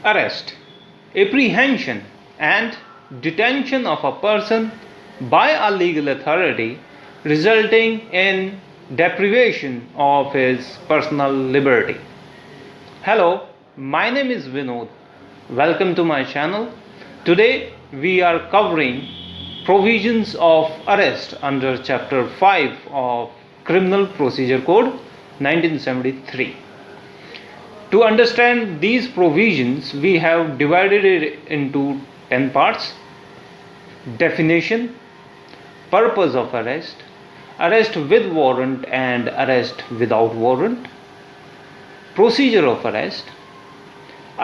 Arrest, apprehension and detention of a person by a legal authority resulting in deprivation of his personal liberty. Hello, my name is Vinod. Welcome to my channel. Today we are covering provisions of arrest under Chapter 5 of Criminal Procedure Code 1973. To understand these provisions, we have divided it into 10 parts: definition, purpose of arrest, arrest with warrant and arrest without warrant, procedure of arrest,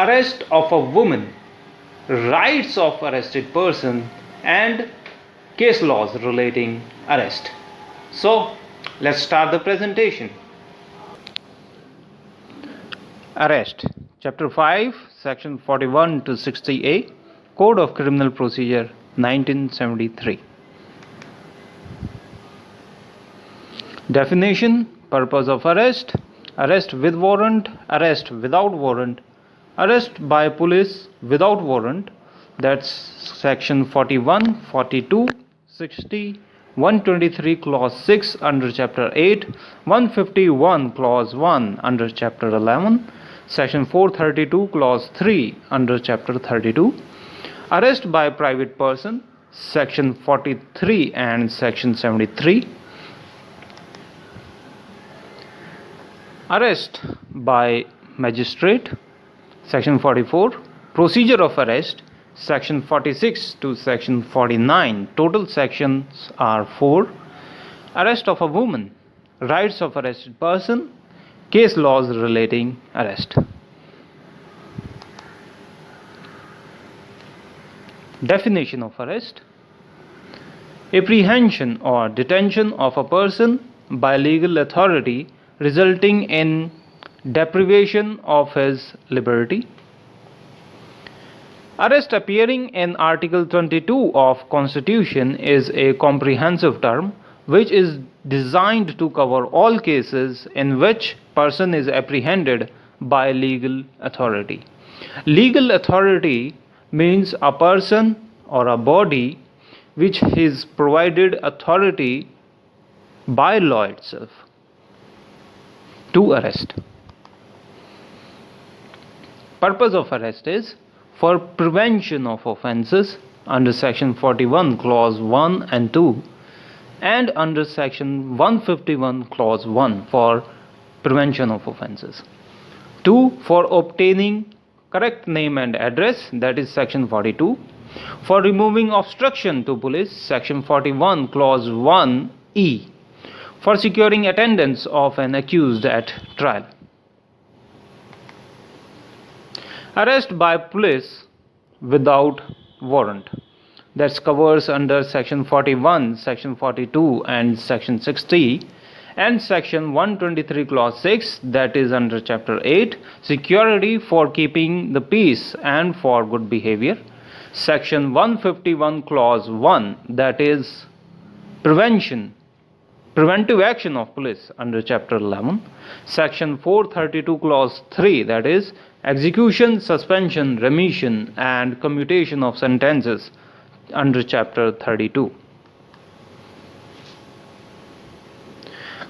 arrest of a woman, rights of arrested person, and case laws relating arrest. So, let's start the presentation. Arrest, Chapter 5, Section 41 to 60A, Code of Criminal Procedure 1973. Definition, purpose of arrest, arrest with warrant, arrest without warrant, arrest by police without warrant, that's Section 41, 42, 60, 123 Clause 6 under Chapter 8, 151 Clause 1 under Chapter 11, Section 432 Clause 3 under Chapter 32, arrest by private person, Section 43 and Section 73, arrest by magistrate, Section 44, procedure of arrest, Section 46 to Section 49, total sections are 4, arrest of a woman, rights of arrested person, case laws relating arrest. Definition of arrest: apprehension or detention of a person by legal authority resulting in deprivation of his liberty. Arrest, appearing in Article 22 of Constitution, is a comprehensive term which is designed to cover all cases in which person is apprehended by legal authority. Legal authority means a person or a body which is provided authority by law itself to arrest. Purpose of arrest is for prevention of offences under Section 41 Clause 1 and 2 and under Section 151 Clause 1 for prevention of offences. 2. For obtaining correct name and address, that is Section 42. For removing obstruction to police, Section 41 Clause 1E. For securing attendance of an accused at trial. Arrest by police without warrant, that covers under Section 41, Section 42 and Section 60, and Section 123 Clause 6, that is under Chapter 8, security for keeping the peace and for good behavior. Section 151 Clause 1, that is preventive action of police under Chapter 11. Section 432 Clause 3, that is execution, suspension, remission and commutation of sentences under Chapter 32.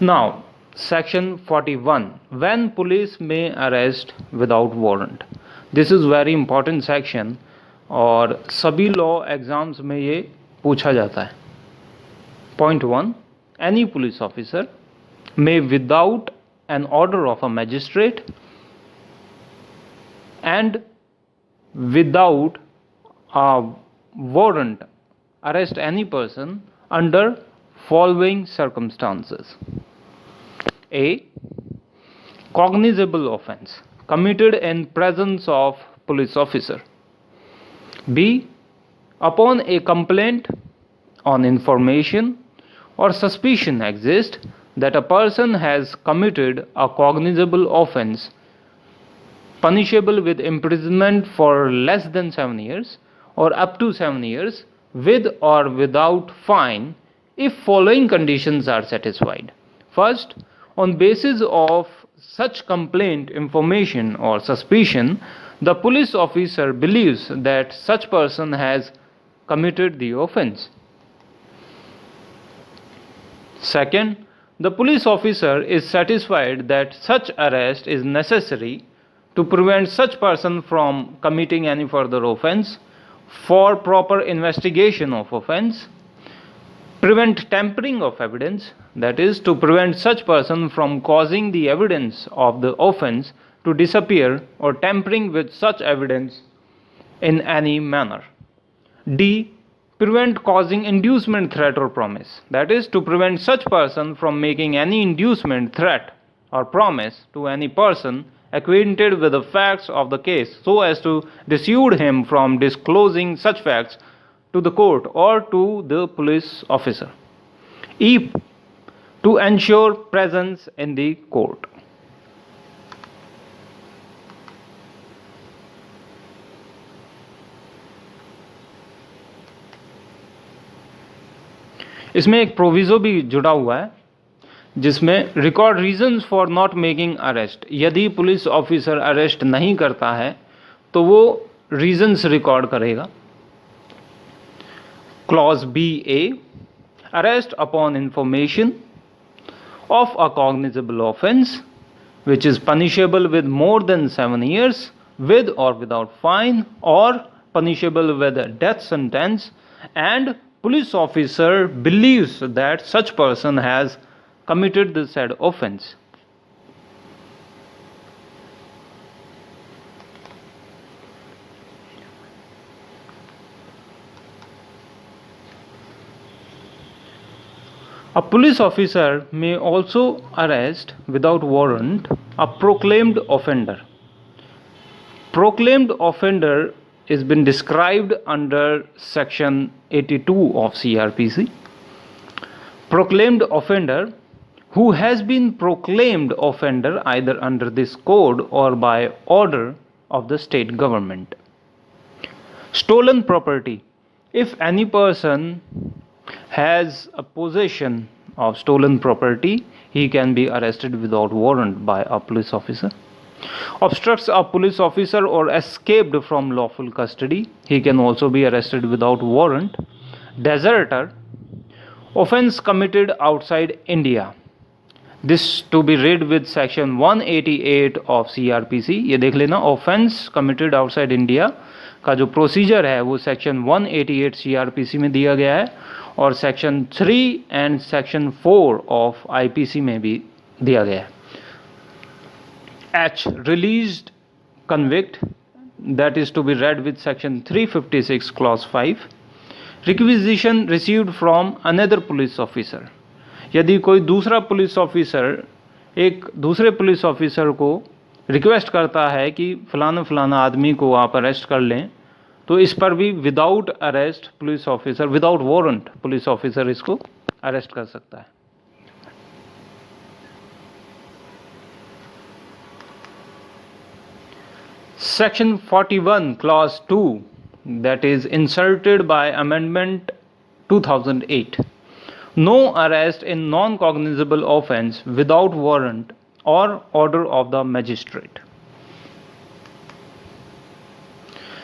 Now, Section 41, when police may arrest without warrant. This is very important section और सभी law exams में ये पूछा जाता है. Point 1, any police officer may, without an order of a magistrate and without a warrant, arrest any person under following circumstances. A. Cognizable offence committed in presence of police officer. B. Upon a complaint, on information or suspicion exists that a person has committed a cognizable offence punishable with imprisonment for less than 7 years or up to 7 years with or without fine if following conditions are satisfied. First, on basis of such complaint, information, or suspicion, the police officer believes that such person has committed the offence. Second, the police officer is satisfied that such arrest is necessary to prevent such person from committing any further offence, for proper investigation of offence, prevent tampering of evidence, that is, to prevent such person from causing the evidence of the offence to disappear or tampering with such evidence in any manner. D. Prevent causing inducement, threat, or promise, that is, to prevent such person from making any inducement, threat, or promise to any person acquainted with the facts of the case so as to dissuade him from disclosing such facts to the court or to the police officer. E. To ensure presence in the court. इसमें एक proviso भी जुड़ा हुआ है जिसमें record reasons for not making arrest, यदि police officer arrest नहीं करता है तो वो रीजंस रिकॉर्ड करेगा. Clause B A, arrest upon information of a cognizable offence which is punishable with more than 7 years with or without fine or punishable with a death sentence, and police officer believes that such person has committed the said offence. A police officer may also arrest without warrant a proclaimed offender. Proclaimed offender has been described under section 82 of CRPC. Proclaimed offender who has been proclaimed offender either under this code or by order of the state government. Stolen property. If any person has a possession of stolen property, he can be arrested without warrant by a police officer. Obstructs a police officer or escaped from lawful custody, he can also be arrested without warrant. Deserter, offence committed outside India. This to be read with section 188 of CRPC. ये देख लेना, offence committed outside India का जो procedure है वो section 188 CRPC में दिया गया है और section 3 and section 4 of IPC में भी दिया गया है. H. Released convict, that is to be read with section 356 clause 5. Requisition received from another police officer. यदि कोई दूसरा पुलिस ऑफिसर एक दूसरे पुलिस ऑफिसर को रिक्वेस्ट करता है कि फलाना फलाना आदमी को आप अरेस्ट कर लें, तो इस पर भी without arrest police officer, without warrant police officer इसको अरेस्ट कर सकता है. Section 41 clause 2, that is inserted by amendment 2008. No arrest in non-cognizable offence without warrant or order of the magistrate.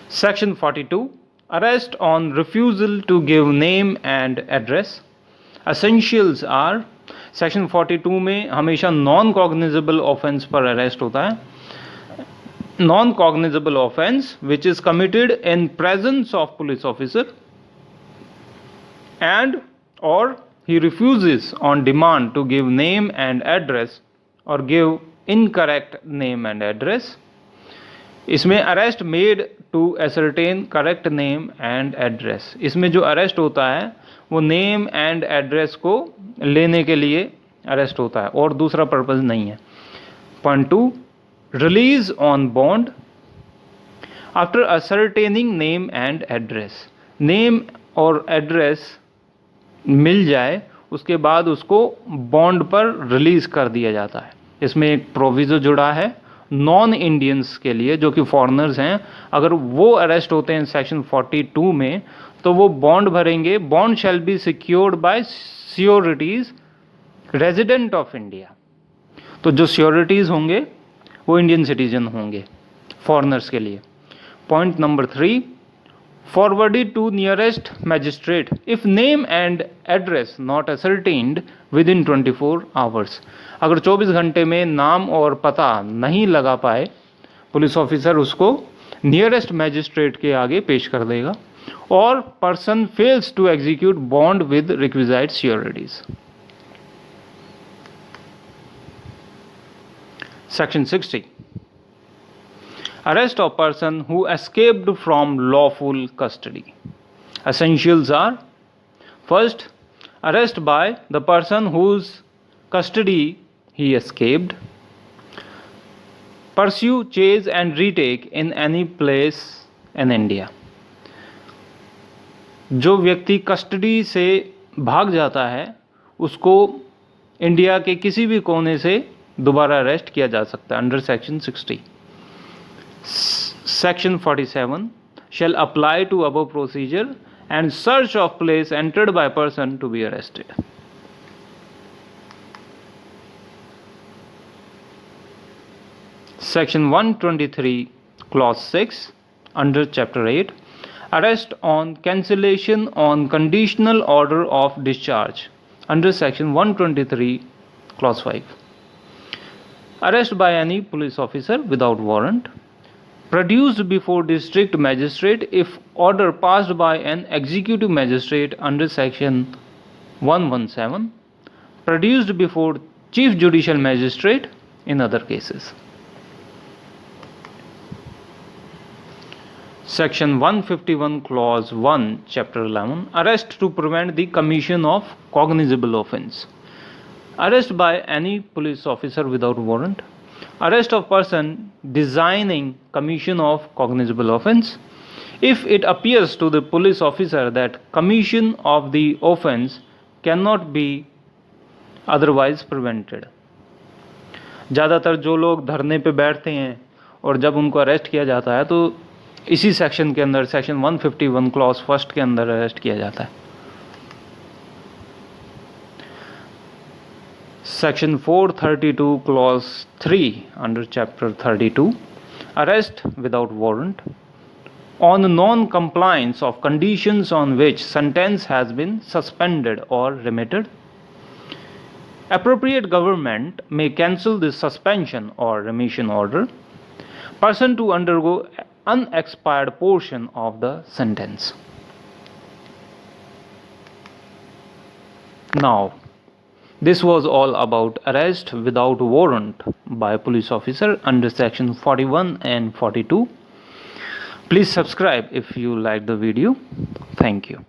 Section 42. Arrest on refusal to give name and address. Essentials are, Section 42 में हमेशा non-cognizable offence पर arrest होता है. Non-cognizable offence which is committed in presence of police officer and or he refuses on demand to give name and address or give incorrect name and address. इसमें arrest made to ascertain correct name and address. इसमें जो arrest होता है वो name and address को लेने के लिए अरेस्ट होता है और दूसरा पर्पस नहीं है. Point 2. Release on bond after ascertaining name and address. Name और एड्रेस मिल जाए उसके बाद उसको बॉन्ड पर रिलीज कर दिया जाता है. इसमें एक प्रोविजो जुड़ा है नॉन इंडियंस के लिए जो कि फॉरेनर्स हैं. अगर वो अरेस्ट होते हैं सेक्शन 42 में तो वो बॉन्ड भरेंगे. Bond shall be secured by securities resident of India. तो जो श्योरिटीज़ होंगे वो इंडियन सिटीजन होंगे फॉरेनर्स के लिए। Point number 3, forwarded to nearest magistrate if name and address not ascertained within 24 hours। अगर 24 घंटे में नाम और पता नहीं लगा पाए पुलिस ऑफिसर उसको नियरेस्ट मैजिस्ट्रेट के आगे पेश कर देगा। और person fails to execute bond with requisite sureties. Section 60, arrest of person who escaped from lawful custody. Essentials are: first, arrest by the person whose custody he escaped. Pursue, chase and retake in any place in India. जो व्यक्ति custody से भाग जाता है उसको India के किसी भी कोने से दोबारा अरेस्ट किया जा सकता है under section 60। Section 47 shall apply to above procedure and search of place entered by person to be arrested. Section 123 clause 6 under chapter 8, arrest on cancellation on conditional order of discharge under section 123 clause 5, arrest by any police officer without warrant, produced before district magistrate if order passed by an executive magistrate under section 117, produced before chief judicial magistrate in other cases. Section 151 clause 1 chapter 11, arrest to prevent the commission of cognizable offence, arrest by any police officer without warrant, arrest of person designing commission of cognizable offence if it appears to the police officer that commission of the offence cannot be otherwise prevented। ज़्यादातर जो लोग धरने पे बैठते हैं और जब उनको अरेस्ट किया जाता है तो इसी सेक्शन के अंदर सेक्शन 151 क्लॉज 1 के अंदर अरेस्ट किया जाता है। Section 432 clause 3 under chapter 32, arrest without warrant on non-compliance of conditions on which sentence has been suspended or remitted. Appropriate government may cancel the suspension or remission order. Person to undergo unexpired portion of the sentence. Now, this was all about arrest without warrant by police officer under section 41 and 42. Please subscribe if you liked the video. Thank you.